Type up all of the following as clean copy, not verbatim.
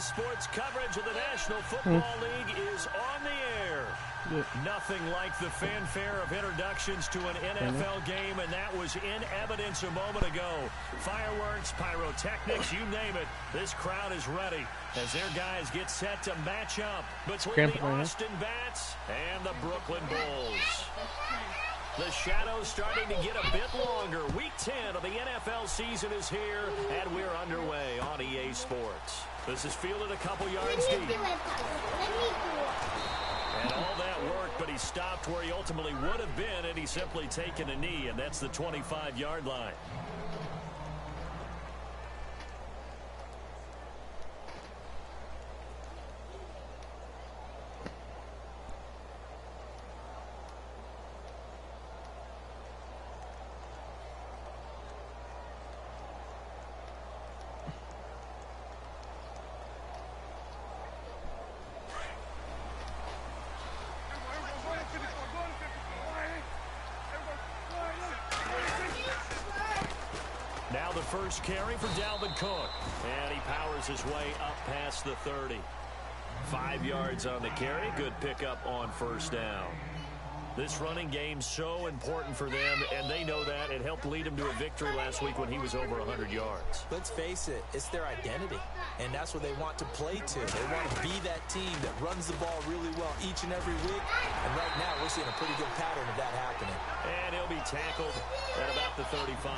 Sports coverage of the National Football League is on the air. Nothing like the fanfare of introductions to an NFL game, and that was in evidence a moment ago. Fireworks, pyrotechnics, you name it. This crowd is ready as their guys get set to match up between the Austin Bats and the Brooklyn Bulls. The shadow's starting to get a bit longer. Week 10 of the NFL season is here, and we're underway on EA Sports. This is fielded a couple yards deep. And all that work, but he stopped where he ultimately would have been had he simply taken a knee, and that's the 25-yard line. Now the first carry for Dalvin Cook. And he powers his way up past the 30. 5 yards on the carry. Good pickup on first down. This running game's so important for them, and they know that. It helped lead him to a victory last week when he was over 100 yards. Let's face it, it's their identity, and that's what they want to play to. They want to be that team that runs the ball really well each and every week, and right now we're seeing a pretty good pattern of that happening. And he'll be tackled at about the 35.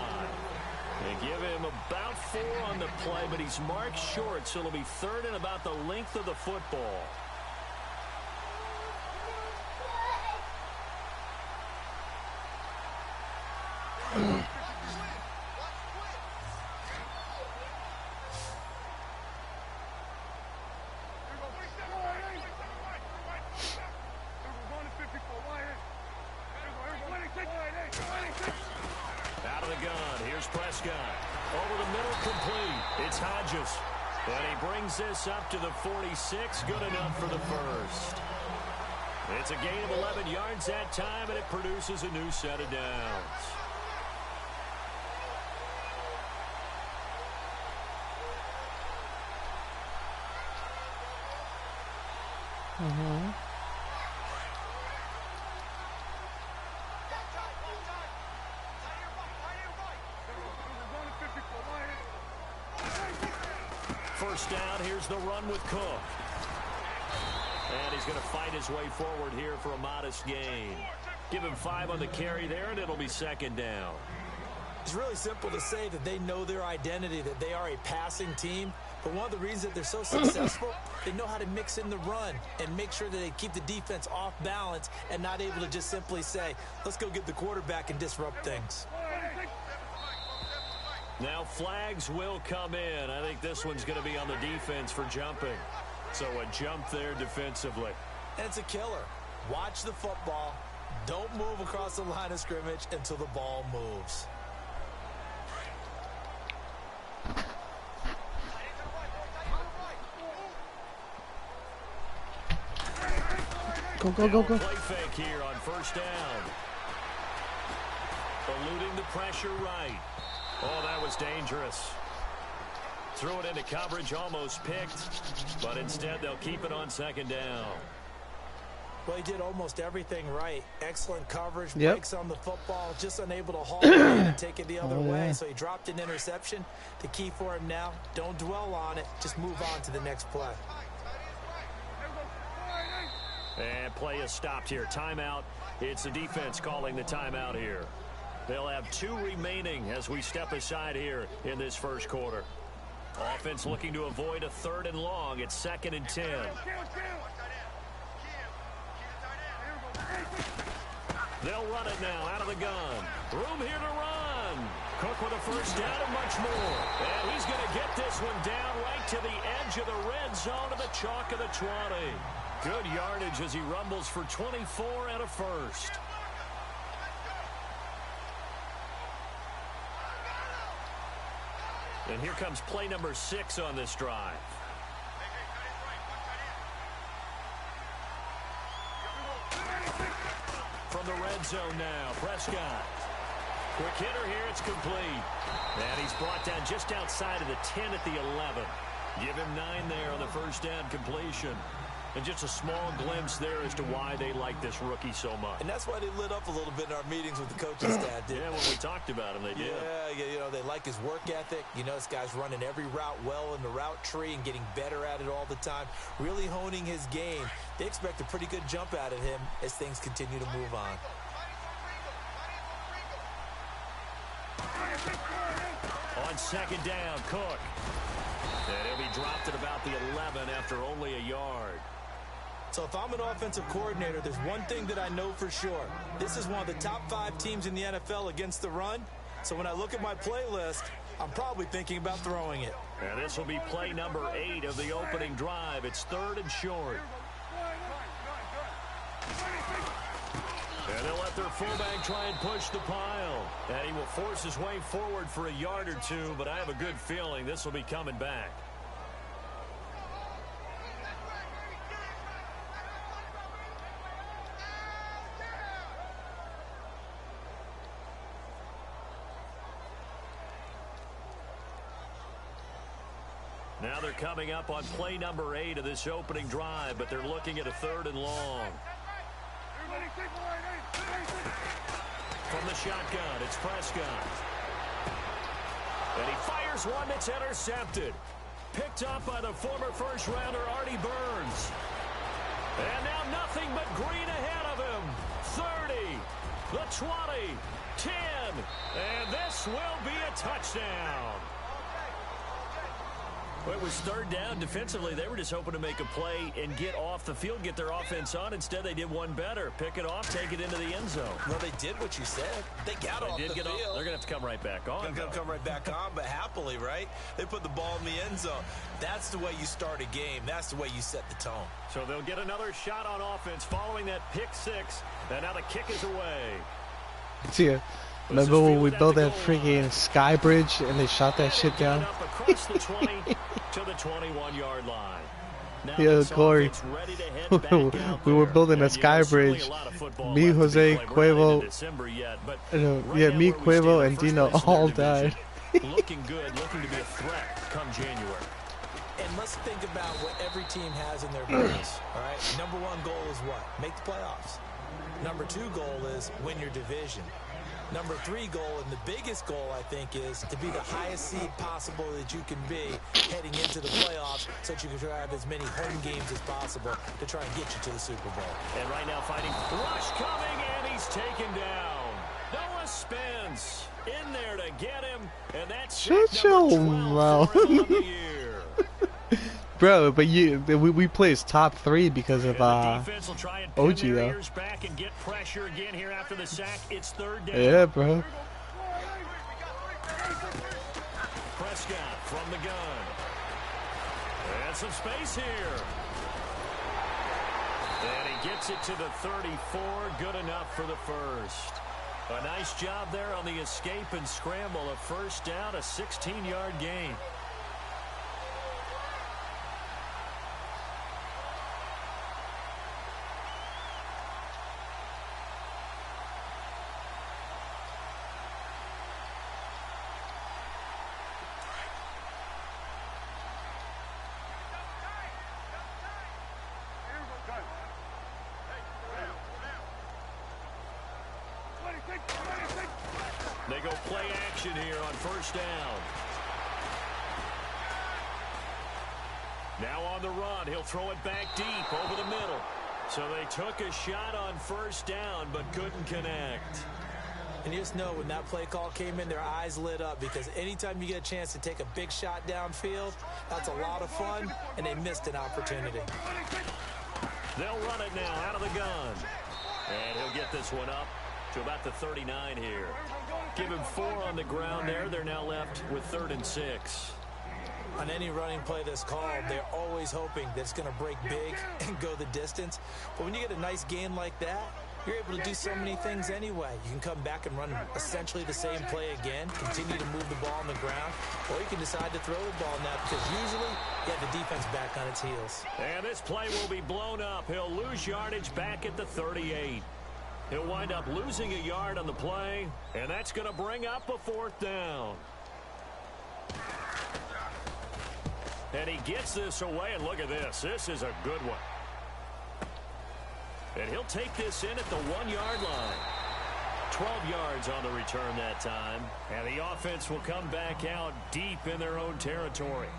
They give him about 4 on the play, but he's marked short, so it'll be third and about the length of the football. Out of the gun, here's Prescott. Over the middle, complete. It's Hodges. And he brings this up to the 46. Good enough for the first. It's a gain of 11 yards that time, and it produces a new set of downs. First down, here's the run with Cook. And he's going to fight his way forward here for a modest gain. Give him 5 on the carry there, and it'll be second down. It's really simple to say that they know their identity, that they are a passing team. But one of the reasons that they're so successful, they know how to mix in the run and make sure that they keep the defense off balance and not able to just simply say, let's go get the quarterback and disrupt things. Now flags will come in. I think this one's going to be on the defense for jumping. So a jump there defensively. And it's a killer. Watch the football. Don't move across the line of scrimmage until the ball moves. Go. Play fake here on first down. Eluding the pressure right. Oh, that was dangerous. Threw it into coverage, almost picked, but instead they'll keep it on second down. Well, he did almost everything right. Excellent coverage, breaks on the football, just unable to haul it in and take it the other way. So he dropped an interception. The key for him now, don't dwell on it. Just move on to the next play. And play is stopped here. Timeout. It's the defense calling the timeout here. They'll have 2 remaining as we step aside here in this first quarter. Offense looking to avoid a 3rd and long. It's 2nd and 10. They'll run it now out of the gun. Room here to run. Cook with a first down and much more. And he's going to get this one down right to the edge of the red zone of the chalk of the 20. Good yardage as he rumbles for 24 and a first. And here comes play number 6 on this drive. From the red zone now, Prescott. Quick hitter here, it's complete. And he's brought down just outside of the 10 at the 11. Give him 9 there on the first down completion. And just a small glimpse there as to why they like this rookie so much. And that's why they lit up a little bit in our meetings with the coaching staff. Yeah, when we talked about him, they did. Yeah, you know, they like his work ethic. You know, this guy's running every route well in the route tree and getting better at it all the time, really honing his game. They expect a pretty good jump out of him as things continue to move on. On second down, Cook. And he'll be dropped at about the 11 after only a yard. So if I'm an offensive coordinator, there's one thing that I know for sure. This is one of the top 5 teams in the NFL against the run. So when I look at my playlist, I'm probably thinking about throwing it. And this will be play number 8 of the opening drive. It's 3rd and short. And they'll let their fullback try and push the pile. And he will force his way forward for a yard or 2, but I have a good feeling this will be coming back. Now they're coming up on play number 8 of this opening drive, but they're looking at a 3rd and long. From the shotgun, it's Prescott. And he fires one that's intercepted. Picked up by the former first-rounder Artie Burns. And now nothing but green ahead of him. 30, the 20, 10, and this will be a touchdown. Well, it was 3rd down. Defensively, they were just hoping to make a play and get off the field, get their offense on. Instead, they did one better. Pick it off, take it into the end zone. Well, they did what you said. They got off the field. They're going to have to come right back on. They're going to come right back on, but happily, right? They put the ball in the end zone. That's the way you start a game. That's the way you set the tone. So they'll get another shot on offense following that pick 6. And now the kick is away. Yeah. Remember when we built that freaking sky bridge and they shot that shit down? Across the 20 to the 21-yard line. Yeah, Corey. We were building a sky bridge. Me, Jose, Cuevo, me, Cuevo, and Dino all died. Looking good, looking to be a threat come January. And let's think about what every team has in their brains. All right, number 1 goal is what? Make the playoffs. Number 2 goal is win your division. Number 3 goal, and the biggest goal, I think, is to be the highest seed possible that you can be heading into the playoffs so that you can try to have as many home games as possible to try and get you to the Super Bowl. And right now fighting. Rush coming, and he's taken down. Noah Spence in there to get him, and that's shut your mouth. Bro, but we play as top 3 because of OG though. Back and get pressure again here after the sack. It's 3rd down. Yeah, bro. Prescott from the gun. And some space here. And he gets it to the 34. Good enough for the first. A nice job there on the escape and scramble. A first down, a 16-yard gain. They go play action here on first down. Now on the run, he'll throw it back deep over the middle. So they took a shot on first down but couldn't connect. And you just know when that play call came in, their eyes lit up because anytime you get a chance to take a big shot downfield, that's a lot of fun, and they missed an opportunity. They'll run it now out of the gun. And he'll get this one up to about the 39 here. Give him 4 on the ground there. They're now left with 3rd and 6. On any running play that's called, they're always hoping that it's going to break big and go the distance. But when you get a nice gain like that, you're able to do so many things anyway. You can come back and run essentially the same play again, continue to move the ball on the ground, or you can decide to throw the ball now because usually you have the defense back on its heels. And this play will be blown up. He'll lose yardage back at the 38. He'll wind up losing a yard on the play, and that's going to bring up a 4th down. And he gets this away, and look at this. This is a good one. And he'll take this in at the 1-yard line. 12 yards on the return that time. And the offense will come back out deep in their own territory.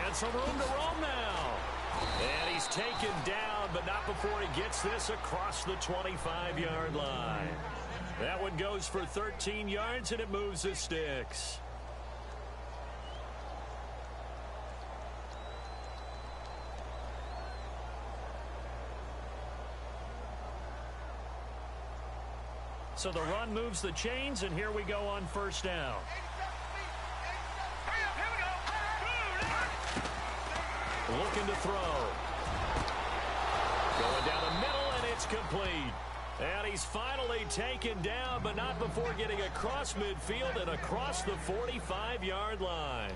And some room to roam now. And he's taken down, but not before he gets this across the 25-yard line. That one goes for 13 yards, and it moves the sticks. So the run moves the chains, and here we go on first down. Looking to throw. Going down the middle, and it's complete. And he's finally taken down, but not before getting across midfield and across the 45-yard line.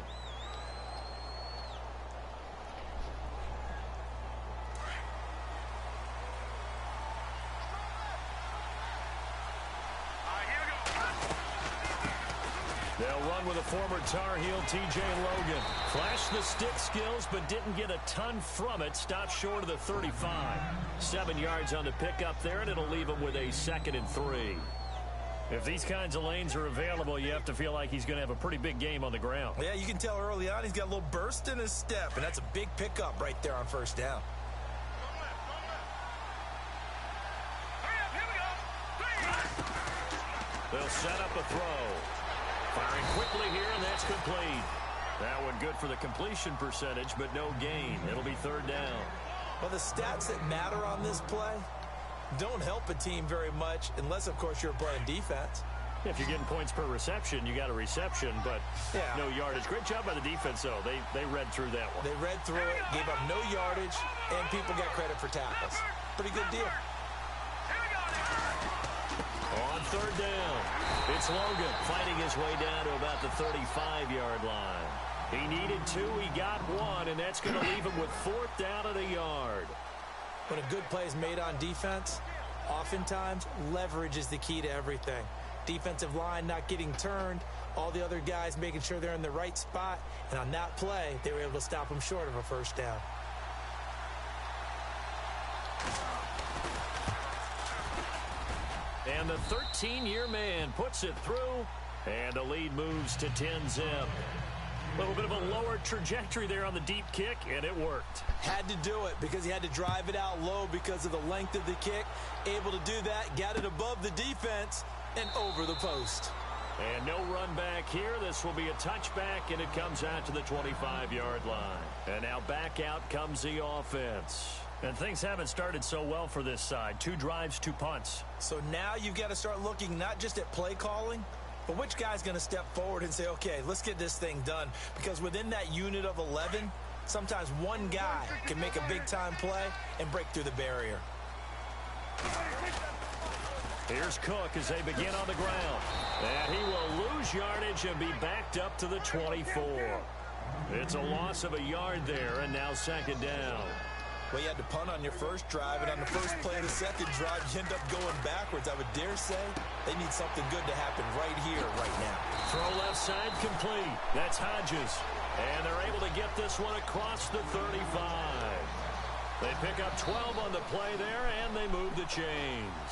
They'll run with a former Tar Heel, T.J. Logan. Flashed the stick skills, but didn't get a ton from it. Stopped short of the 35. 7 yards on the pickup there, and it'll leave him with a 2nd and 3. If these kinds of lanes are available, you have to feel like he's going to have a pretty big game on the ground. Yeah, you can tell early on he's got a little burst in his step, and that's a big pickup right there on first down. They'll set up a throw. Firing quickly here, and that's complete. That one good for the completion percentage, but no gain. It'll be 3rd down. Well, the stats that matter on this play don't help a team very much unless, of course, you're playing defense. If you're getting points per reception, you got a reception, but no yardage. Great job by the defense, though. They read through that one. They read through it, gave up no yardage, and people got credit for tackles. Pretty good deal. On 3rd down, it's Logan fighting his way down to about the 35-yard line. He needed 2, he got 1, and that's going to leave him with 4th down and a yard. When a good play is made on defense, oftentimes leverage is the key to everything. Defensive line not getting turned, all the other guys making sure they're in the right spot, and on that play, they were able to stop him short of a 1st down. And the 13-year man puts it through, and the lead moves to 10-zip. A little bit of a lower trajectory there on the deep kick, and it worked. Had to do it because he had to drive it out low because of the length of the kick. Able to do that, got it above the defense, and over the post. And no run back here. This will be a touchback, and it comes out to the 25-yard line. And now back out comes the offense. And things haven't started so well for this side. 2 drives, 2 punts. So now you've got to start looking not just at play calling, but which guy's going to step forward and say, okay, let's get this thing done. Because within that unit of 11, sometimes one guy can make a big-time play and break through the barrier. Here's Cook as they begin on the ground. And he will lose yardage and be backed up to the 24. It's a loss of a yard there, and now 2nd down. Well, you had to punt on your first drive, and on the first play of the second drive, you end up going backwards. I would dare say they need something good to happen right here, right now. Throw left side complete. That's Hodges. And they're able to get this one across the 35. They pick up 12 on the play there, and they move the chains.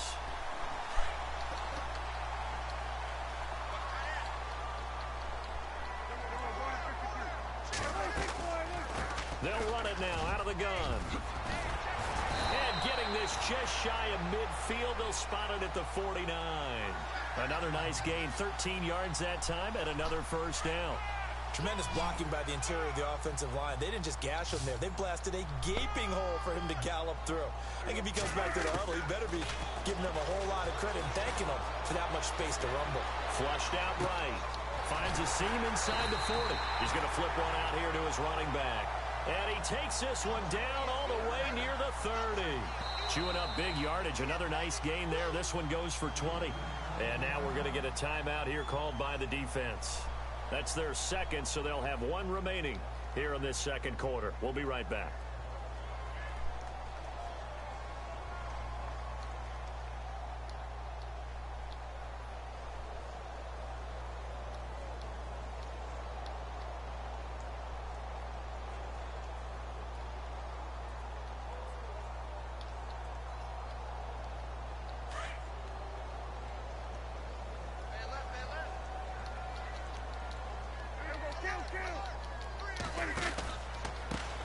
They'll run it now out of the gun. And getting this just shy of midfield, they'll spot it at the 49. Another nice gain, 13 yards that time, and another 1st down. Tremendous blocking by the interior of the offensive line. They didn't just gash him there. They blasted a gaping hole for him to gallop through. I think if he comes back to the huddle, he better be giving them a whole lot of credit and thanking them for that much space to rumble. Flushed out right. Finds a seam inside the 40. He's going to flip one out here to his running back. And he takes this one down all the way near the 30. Chewing up big yardage. Another nice gain there. This one goes for 20. And now we're going to get a timeout here called by the defense. That's their second, so they'll have one remaining here in this second quarter. We'll be right back.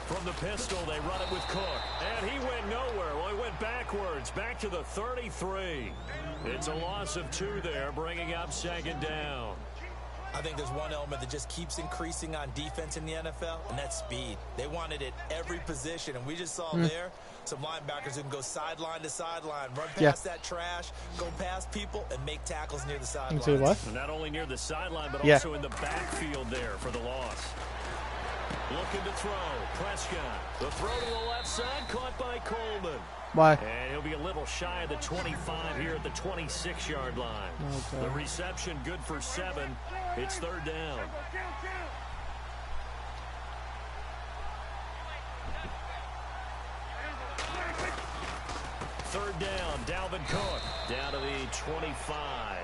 From the pistol, they run it with Cook. And he went nowhere. Well, he went backwards, back to the 33. It's a loss of 2 there, bringing up second down. I think there's one element that just keeps increasing on defense in the NFL, and that's speed. They want it at every position, and we just saw there some linebackers who can go sideline to sideline, run past that trash, go past people, and make tackles near the sideline. What? Not only near the sideline, but also in the backfield there for the loss. Looking to throw. Prescott. The throw to the left side, caught by Coleman. Why? And he'll be a little shy of the 25 here at the 26-yard line. Okay. The reception good for 7. It's third down. Third down, Dalvin Cook down to the 25.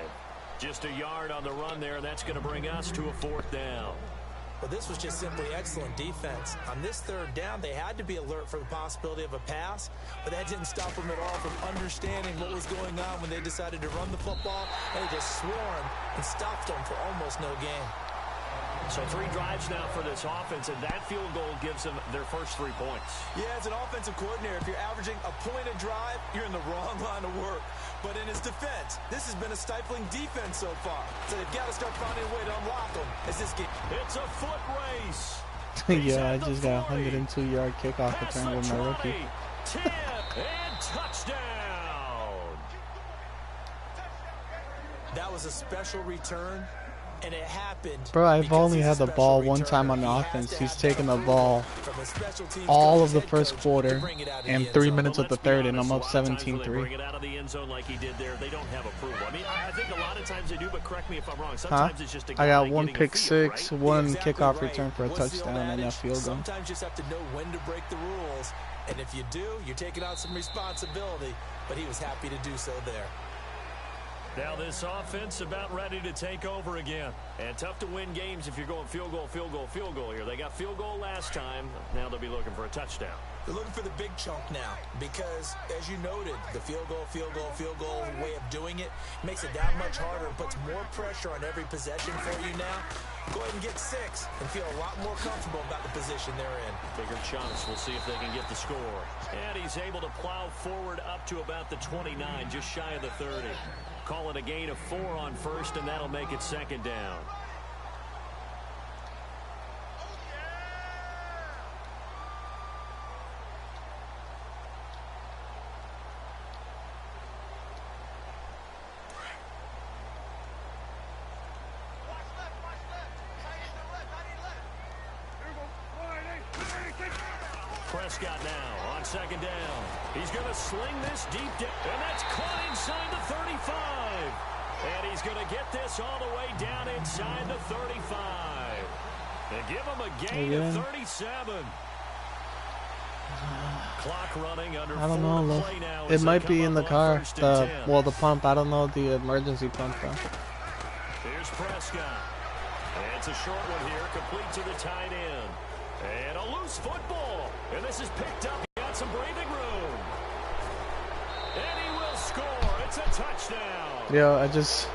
Just a yard on the run there, and that's going to bring us to a fourth down. Well, this was just simply excellent defense. On this third down, they had to be alert for the possibility of a pass, but that didn't stop them at all from understanding what was going on when they decided to run the football. They just swarmed and stopped them for almost no gain. So 3 drives now for this offense, and that field goal gives them their first 3 points. Yeah, as an offensive coordinator, if you're averaging a point a drive, you're in the wrong line of work. But in his defense, this has been a stifling defense so far. So they've got to start finding a way to unlock them as this game. It's a foot race. Yeah, I just got a 102-yard kickoff return with my rookie. Tip and touchdown. That was a special return. And it happened. Bro, I've only had the ball one time on the offense. He's taken the ball all of the first quarter and 3 minutes of the third, and I'm up 17-3. Bring it out of the end zone like he did there. They don't have approval. I mean, I think a lot of times they do, but correct me if I'm wrong. Sometimes it's just a guy I got 1 pick feet, 6, right? 1 kickoff return for a touchdown, and a field goal. Sometimes you just have to know when to break the rules, and if you do, you're taking on some responsibility. But he was happy to do so there. Now this offense about ready to take over again. And tough to win games if you're going field goal, field goal, field goal here. They got field goal last time. Now they'll be looking for a touchdown. They're looking for the big chunk now because, as you noted, the field goal way of doing it makes it that much harder and puts more pressure on every possession for you now. Go ahead and get 6 and feel a lot more comfortable about the position they're in. Bigger chunks. We'll see if they can get the score. And he's able to plow forward up to about the 29, just shy of the 30. Call it a gain of 4 on first, and that'll make it second down. Prescott now on second down. He's going to sling this deep down, and that's caught inside the 35. And he's going to get this all the way down inside the 35. And give him a gain of 37. Clock running under I don't know. play now. It might be in the car. The pump. I don't know the emergency pump though. Here's Prescott. And it's a short one here, complete to the tight end. And a loose football. And this is picked up. He got some breathing room. And he will score. It's a touchdown. Yo, I just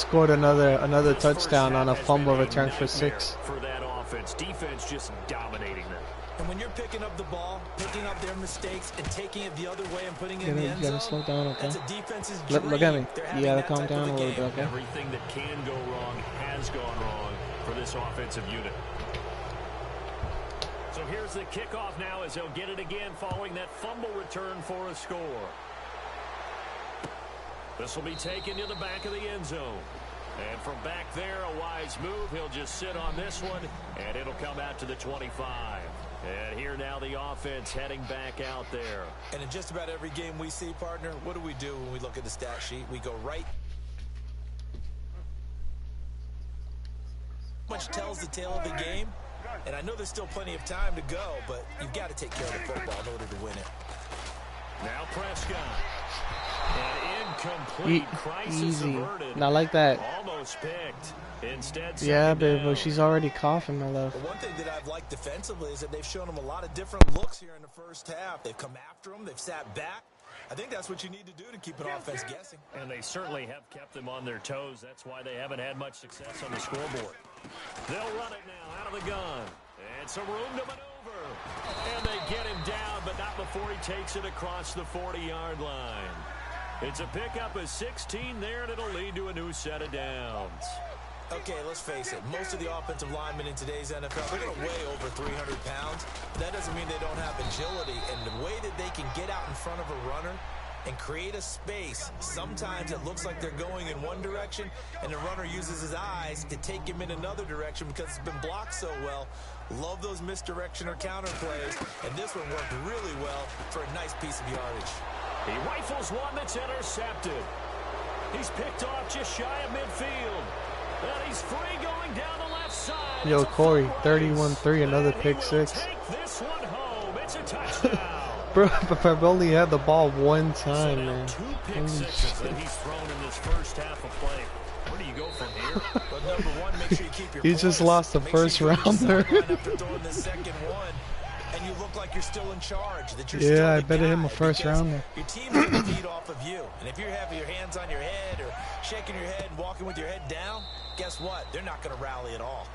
scored another touchdown on a fumble return for 6. For that offense. Defense just dominating them. And when you're picking up the ball, picking up their mistakes, and taking it the other way and putting it in the end You gotta zone, slow down, okay? that's a defense's dream. Look at me. They're You having gotta that calm type down of a little bit, okay? Everything that can go wrong has gone wrong for this offensive unit. So here's the kickoff now as they'll get it again following that fumble return for a score. This will be taken to the back of the end zone. And from back there, a wise move. He'll just sit on this one, and it'll come out to the 25. And here now the offense heading back out there. And in just about every game we see, partner, what do we do when we look at the stat sheet? We go right. Much tells the tale of the game. And I know there's still plenty of time to go, but you've got to take care of the football in order to win it. Now Prescott. An incomplete crisis averted. Not like that. Almost picked. Instead, yeah, but she's already coughing, my love. Well, one thing that I've liked defensively is that they've shown them a lot of different looks here in the first half. They've come after them. They've sat back. I think that's what you need to do to keep an offense guessing. And they certainly have kept them on their toes. That's why they haven't had much success on the scoreboard. They'll run it now out of the gun. And some room to maneuver. And they get him down, but not before he takes it across the 40-yard line. It's a pickup of 16 there, and it'll lead to a new set of downs. Okay, let's face it. Most of the offensive linemen in today's NFL, they're going to weigh over 300 pounds. But that doesn't mean they don't have agility. And the way that they can get out in front of a runner and create a space, sometimes it looks like they're going in one direction, and the runner uses his eyes to take him in another direction because it's been blocked so well. Love those misdirection or counter plays, and this one worked really well for a nice piece of yardage. He rifles one that's intercepted. He's picked off just shy of midfield. And he's free going down the left side. Yo, Corey, 31-3, another pick six. Take this one home. It's a touchdown. Bro, I've only had the ball one time, so man. 2 pick sixes that he's thrown in this first half of play. Where do you go from here? But number one, make sure you keep your He poise. just lost the first rounder. After throwing the second one, and you look like you're still in charge. That you're Yeah, I still bet him a first rounder. Your team's going to feed off of you. And if you're having your hands on your head or shaking your head and walking with your head down, guess what? They're not going to rally at all.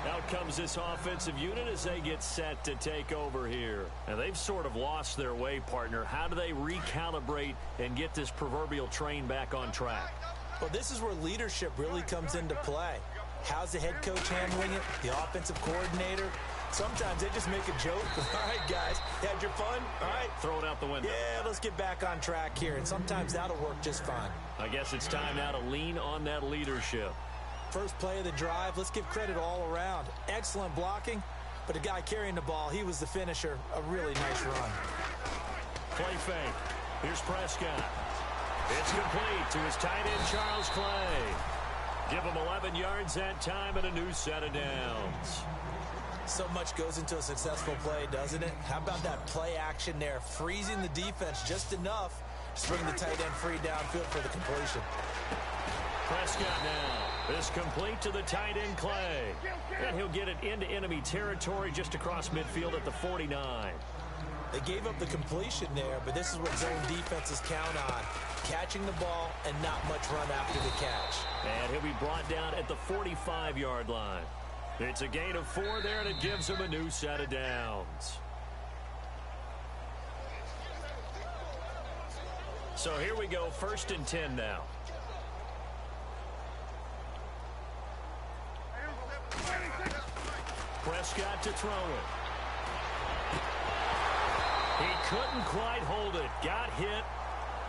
Out comes this offensive unit as they get set to take over here. And they've sort of lost their way, partner. How do they recalibrate and get this proverbial train back on track? Well, this is where leadership really comes into play. How's the head coach handling it? The offensive coordinator? Sometimes they just make a joke. All right, guys, had your fun? All right. Throw it out the window. Yeah, let's get back on track here. And sometimes that'll work just fine. I guess it's time now to lean on that leadership. First play of the drive, let's give credit all around. Excellent blocking, but the guy carrying the ball, he was the finisher. A really nice run. Play fake. Here's Prescott. It's complete to his tight end, Charles Clay. Give him 11 yards that time and a new set of downs. So much goes into a successful play, doesn't it? How about that play action there, freezing the defense just enough to bring the tight end free downfield for the completion. Prescott now is complete to the tight end, Clay. And he'll get it into enemy territory just across midfield at the 49. They gave up the completion there, but this is what zone defenses count on. Catching the ball and not much run after the catch. And he'll be brought down at the 45-yard line. It's a gain of 4 there, and it gives him a new set of downs. So here we go, 1st and 10 now. Prescott to throw it. He couldn't quite hold it. Got hit.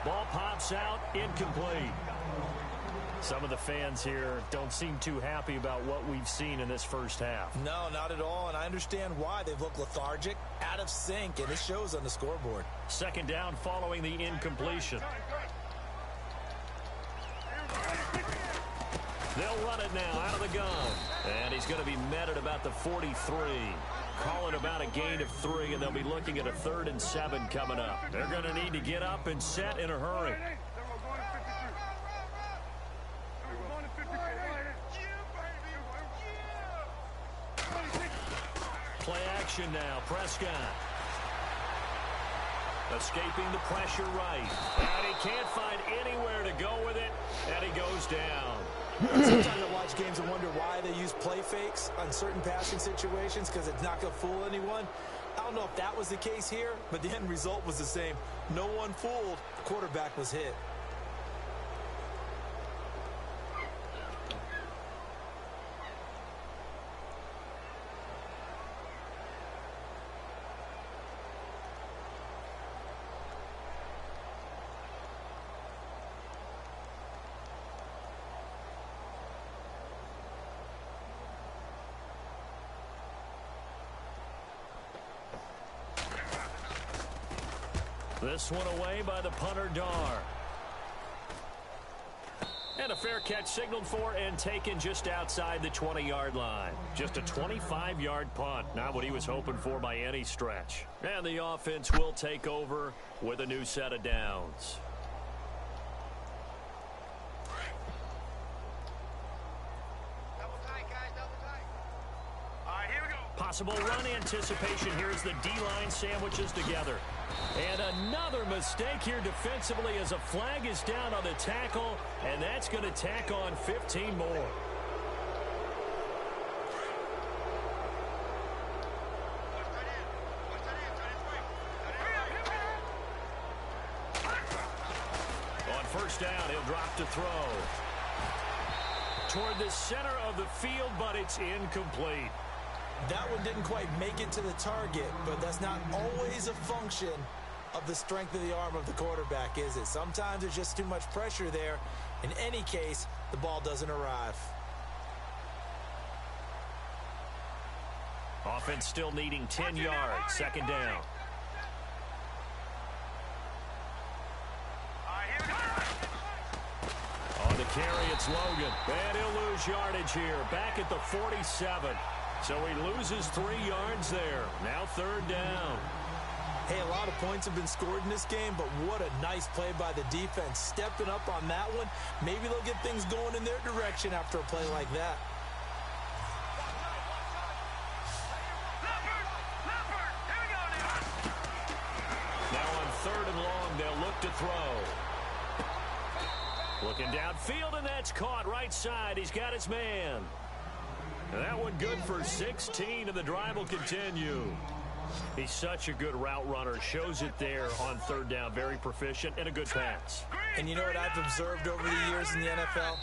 Ball pops out. Incomplete. Some of the fans here don't seem too happy about what we've seen in this first half. No, not at all, and I understand why. They've looked lethargic, out of sync, and it shows on the scoreboard. 2nd down following the incompletion. They'll run it now out of the gun. And he's going to be met at about the 43. Calling about a gain of 3, and they'll be looking at a 3rd and 7 coming up. They're going to need to get up and set in a hurry. Play action now. Prescott. Escaping the pressure right. And he can't find anywhere to go with it. And he goes down. Sometimes I watch games and wonder why they use play fakes on certain passing situations because it's not going to fool anyone. I don't know if that was the case here, but the end result was the same. No one fooled. The quarterback was hit. This one away by the punter, Dar. And a fair catch signaled for and taken just outside the 20-yard line. Just a 25-yard punt. Not what he was hoping for by any stretch. And the offense will take over with a new set of downs. Possible run anticipation here as the D-line sandwiches together. And another mistake here defensively as a flag is down on the tackle, and that's going to tack on 15 more. On first down, he'll drop to throw. Toward the center of the field, but it's incomplete. That one didn't quite make it to the target, but that's not always a function of the strength of the arm of the quarterback, is it? Sometimes there's just too much pressure there. In any case, the ball doesn't arrive. Offense still needing 10 yards, second down. On the carry, it's Logan. And he'll lose yardage here, back at the 47. So he loses 3 yards there. Now third down. Hey, a lot of points have been scored in this game, but what a nice play by the defense. Stepping up on that one. Maybe they'll get things going in their direction after a play like that. Now on third and long, they'll look to throw. Looking downfield, and that's caught right side. He's got his man. And that one good for 16, and the drive will continue. He's such a good route runner. Shows it there on third down. Very proficient and a good pass. And you know what I've observed over the years in the NFL?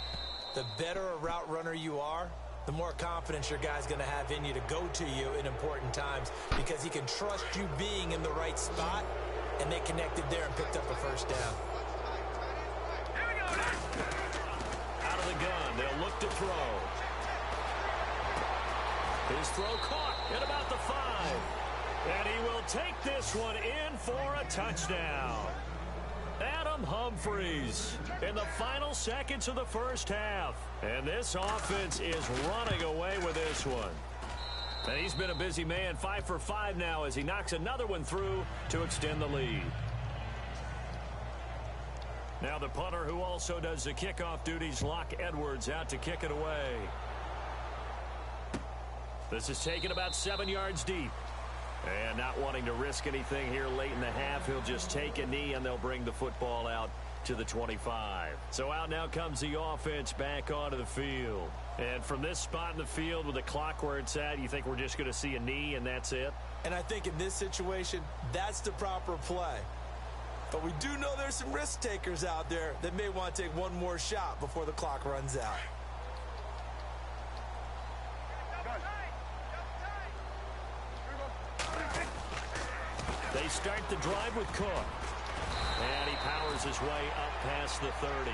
The better a route runner you are, the more confidence your guy's going to have in you to go to you in important times because he can trust you being in the right spot, and they connected there and picked up a first down. Out of the gun, they'll look to throw. His throw caught at about the 5. And he will take this one in for a touchdown. Adam Humphries in the final seconds of the first half. And this offense is running away with this one. And he's been a busy man, 5 for 5 now as he knocks another one through to extend the lead. Now the punter who also does the kickoff duties, Locke Edwards, out to kick it away. This is taken about 7 yards deep. And not wanting to risk anything here late in the half, he'll just take a knee and they'll bring the football out to the 25. So out now comes the offense back onto the field. And from this spot in the field with the clock where it's at, you think we're just going to see a knee and that's it? And I think in this situation, that's the proper play. But we do know there's some risk takers out there that may want to take one more shot before the clock runs out. They start the drive with Cook. And he powers his way up past the 30.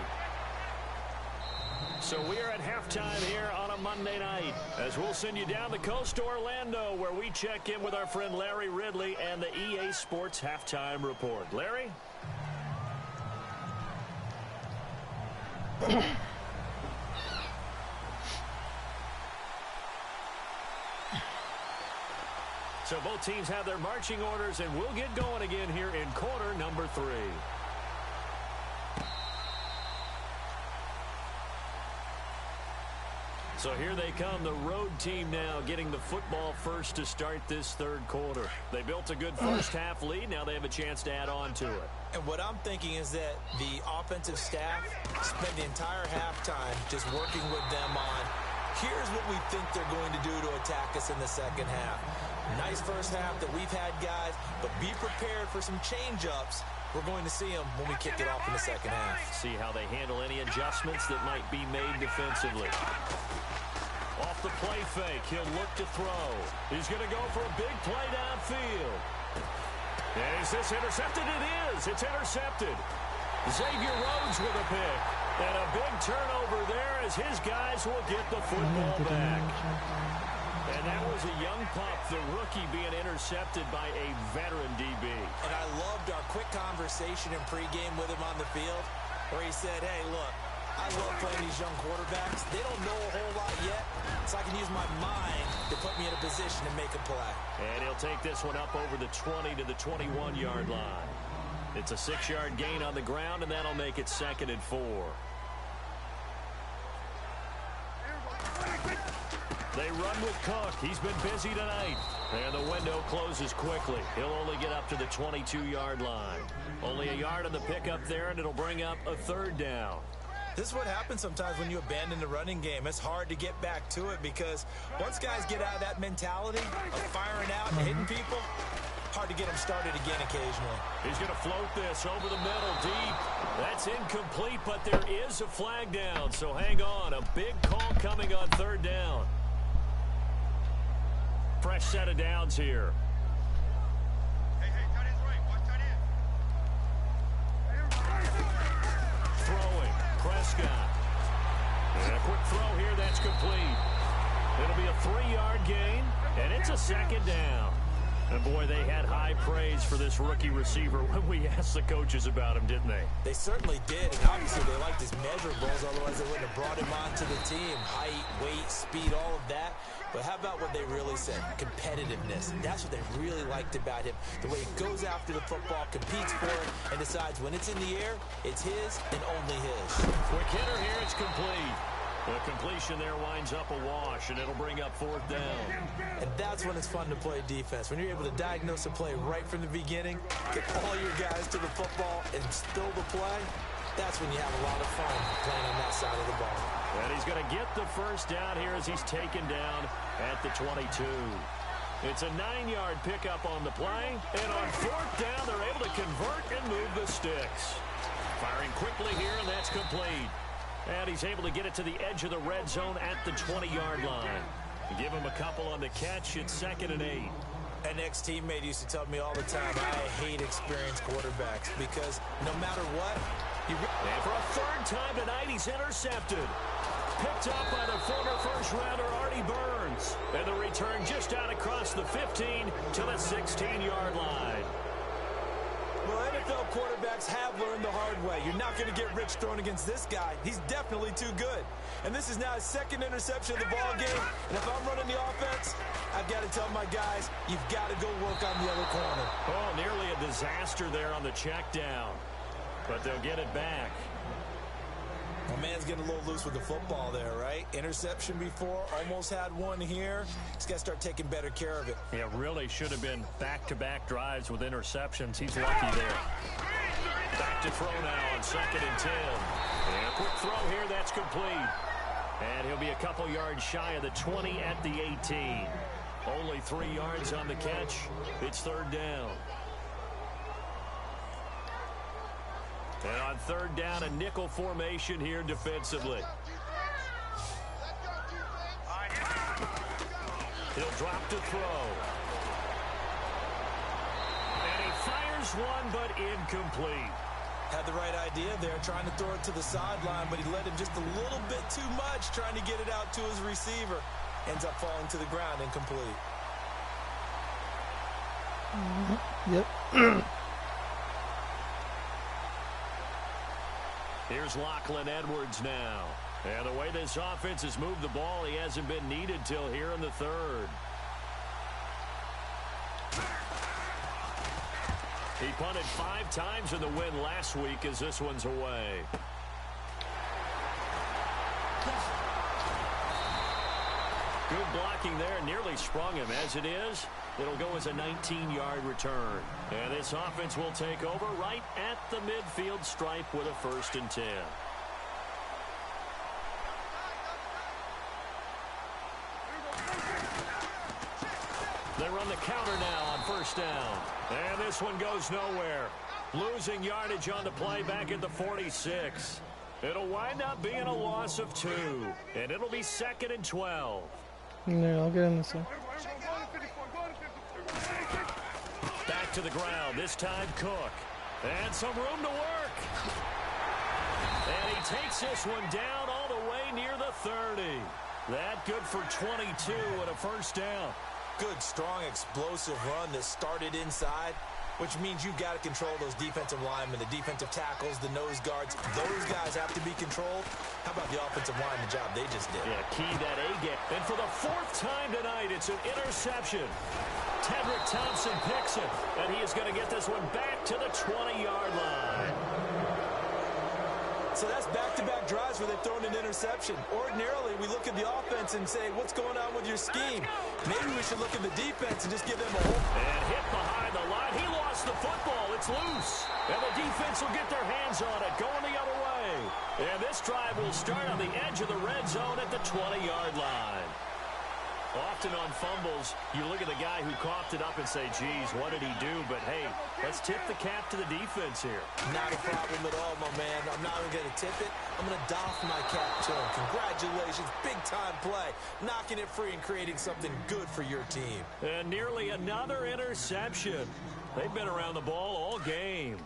So we are at halftime here on a Monday night as we'll send you down the coast to Orlando where we check in with our friend Larry Ridley and the EA Sports Halftime Report. Larry? So both teams have their marching orders, and we'll get going again here in quarter number 3. So here they come, the road team now getting the football first to start this third quarter. They built a good first half lead. Now they have a chance to add on to it. And what I'm thinking is that the offensive staff spent the entire halftime just working with them on, here's what we think they're going to do to attack us in the second half. Nice first half that we've had, guys, but be prepared for some change-ups. We're going to see them when we kick it off in the second half. See how they handle any adjustments that might be made defensively. Off the play fake, he'll look to throw. He's going to go for a big play downfield. And is this intercepted? It is. It's intercepted. Xavier Rhodes with a pick. And a big turnover there as his guys will get the football back. And that was a young pup, the rookie, being intercepted by a veteran DB. And I loved our quick conversation in pregame with him on the field where he said, hey, look, I love playing these young quarterbacks. They don't know a whole lot yet, so I can use my mind to put me in a position to make a play. And he'll take this one up over the 20 to the 21-yard line. It's a 6-yard gain on the ground, and that'll make it 2nd and 4. They run with Cook. He's been busy tonight. And the window closes quickly. He'll only get up to the 22-yard line. Only a yard on the pickup there, and it'll bring up a 3rd down. This is what happens sometimes when you abandon the running game. It's hard to get back to it because once guys get out of that mentality of firing out and hitting people, hard to get them started again occasionally. He's going to float this over the middle, deep. That's incomplete, but there is a flag down, so hang on. A big call coming on 3rd down. Fresh set of downs here. Hey, tight end's right. Watch tight end. Throwing. Prescott. And a quick throw here. That's complete. It'll be a 3-yard gain, and it's a 2nd down. And, boy, they had high praise for this rookie receiver when we asked the coaches about him, didn't they? They certainly did, and obviously they liked his measurables, otherwise they wouldn't have brought him onto the team. Height, weight, speed, all of that. But how about what they really said? Competitiveness. That's what they really liked about him. The way he goes after the football, competes for it, and decides when it's in the air, it's his and only his. Quick hitter here, it's complete. The completion there winds up a wash, and it'll bring up 4th down. And that's when it's fun to play defense. When you're able to diagnose a play right from the beginning, get all your guys to the football, and spill the play, that's when you have a lot of fun playing on that side of the ball. And he's going to get the 1st down here as he's taken down at the 22. It's a 9-yard pickup on the play, and on 4th down, they're able to convert and move the sticks. Firing quickly here, and that's complete. And he's able to get it to the edge of the red zone at the 20-yard line. Give him a couple on the catch. It's 2nd and 8. An ex-teammate used to tell me all the time, I hate experienced quarterbacks because no matter what, and for a 3rd time tonight, he's intercepted. Picked up by the former first-rounder Artie Burns. And the return just out across the 15 to the 16-yard line. Well, NFL quarterbacks have learned the hard way. You're not going to get rich throwing against this guy. He's definitely too good. And this is now his 2nd interception of the ball game. And if I'm running the offense, I've got to tell my guys, you've got to go work on the other corner. Oh, nearly a disaster there on the check down. But they'll get it back. My man's getting a little loose with the football there, right? Interception before, almost had one here. He's got to start taking better care of it. Yeah, really should have been back-to-back drives with interceptions. He's lucky there. Back to throw now on 2nd and 10. And a quick throw here, that's complete. And he'll be a couple yards shy of the 20 at the 18. Only 3 yards on the catch. It's 3rd down. And on 3rd down, a nickel formation here defensively. He'll drop to throw. And he fires one, but incomplete. Had the right idea there, trying to throw it to the sideline, but he let him just a little bit too much, trying to get it out to his receiver. Ends up falling to the ground, incomplete. Yep. Here's Lachlan Edwards now. And the way this offense has moved the ball, he hasn't been needed till here in the 3rd. He punted 5 times in the win last week as this one's away. Good blocking there, nearly sprung him. As it is, it'll go as a 19-yard return. And this offense will take over right at the midfield stripe with a 1st and 10. They run the counter now on 1st down. And this one goes nowhere. Losing yardage on the play back at the 46. It'll wind up being a loss of 2. And it'll be 2nd and 12. Yeah, I'll get in this one. Back to the ground, this time Cook. And some room to work. And he takes this one down all the way near the 30. That good for 22 and a first down. Good, strong, explosive run that started inside, which means you've got to control those defensive linemen, the defensive tackles, the nose guards. Those guys have to be controlled. How about the offensive line, the job they just did? Yeah, key that A-gap. And for the 4th time tonight, it's an interception. Tedrick Thompson picks it, and he is going to get this one back to the 20-yard line. So that's back-to-back drives where they've thrown an interception. Ordinarily, we look at the offense and say, what's going on with your scheme? Maybe we should look at the defense and just give them a hold. And hit behind the line. He lost the football. It's loose. And the defense will get their hands on it, going the other way. And this drive will start on the edge of the red zone at the 20-yard line. Often on fumbles, you look at the guy who coughed it up and say, geez, what did he do? But, hey, let's tip the cap to the defense here. Not a problem at all, my man. I'm not even going to tip it. I'm going to doff my cap to him. Congratulations. Big-time play. Knocking it free and creating something good for your team. And nearly another interception. They've been around the ball all game.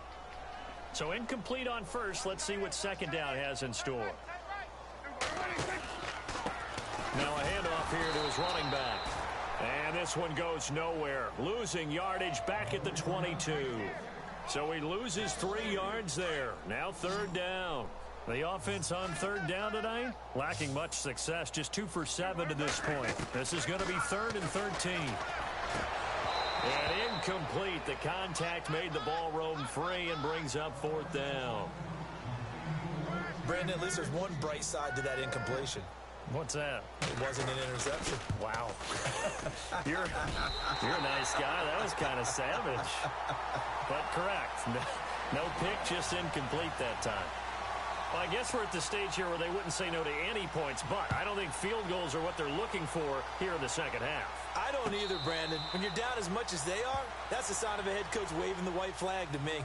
So incomplete on first. Let's see what second down has in store. Now a handoff here to his running back. And this one goes nowhere. Losing yardage back at the 22. So he loses 3 yards there. Now 3rd down. The offense on 3rd down tonight, lacking much success. Just 2 for 7 to this point. This is going to be 3rd and 13. And incomplete. The contact made the ball roam free and brings up 4th down. Brandon, at least there's one bright side to that incompletion. What's that? It wasn't an interception. Wow. You're a nice guy. That was kind of savage. But correct. No pick, just incomplete that time. Well, I guess we're at the stage here where they wouldn't say no to any points, but I don't think field goals are what they're looking for here in the second half. I don't either, Brandon. When you're down as much as they are, that's the sign of a head coach waving the white flag to me.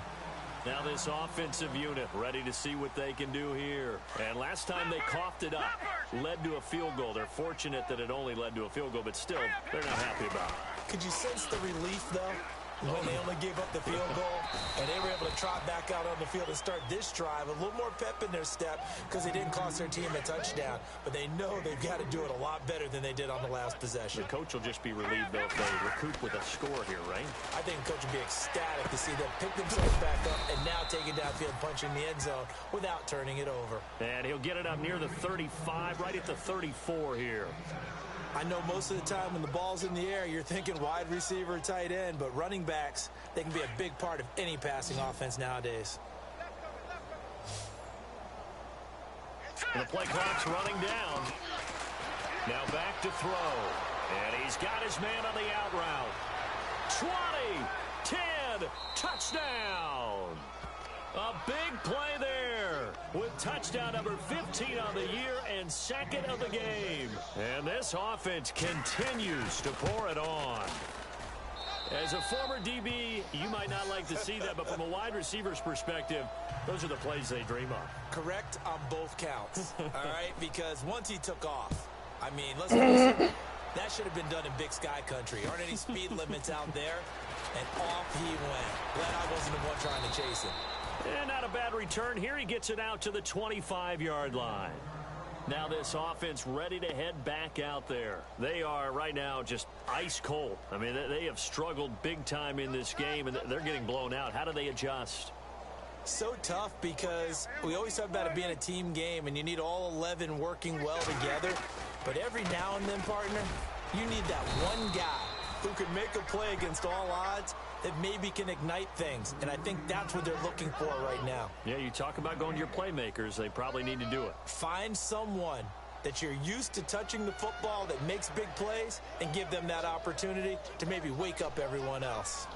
Now this offensive unit ready to see what they can do here. And last time they coughed it up, led to a field goal. They're fortunate that it only led to a field goal, but still, they're not happy about it. Could you sense the relief, though, when they only gave up the field goal and they were able to trot back out on the field and start this drive? A little more pep in their step because they didn't cost their team a touchdown, but they know they've got to do it a lot better than they did on the last possession. The coach will just be relieved, though, if they recoup with a score here, right? I think the coach will be ecstatic to see them pick themselves back up and now take it downfield, punching the end zone without turning it over. And he'll get it up near the 35, right at the 34 here. I know most of the time when the ball's in the air, you're thinking wide receiver, tight end, but running backs, they can be a big part of any passing offense nowadays. And the play clock's running down. Now back to throw. And he's got his man on the out route. 20, 10, touchdown. A big play there with touchdown number 15 on the year and 2nd of the game. And this offense continues to pour it on. As a former DB, you might not like to see that, but from a wide receiver's perspective, those are the plays they dream of. Correct on both counts, all right? Because once he took off, I mean, let's face it, that should have been done in Big Sky country. Aren't any speed limits out there? And off he went. Glad I wasn't the one trying to chase him. And not a bad return here. He gets it out to the 25-yard line. Now this offense ready to head back out there. They are right now just ice cold. I mean, they have struggled big time in this game, and they're getting blown out. How do they adjust? So tough because we always talk about it being a team game, and you need all 11 working well together. But every now and then, partner, you need that one guy who can make a play against all odds that maybe can ignite things. And I think that's what they're looking for right now. Yeah, you talk about going to your playmakers. They probably need to do it. Find someone that you're used to touching the football that makes big plays and give them that opportunity to maybe wake up everyone else.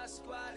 Squad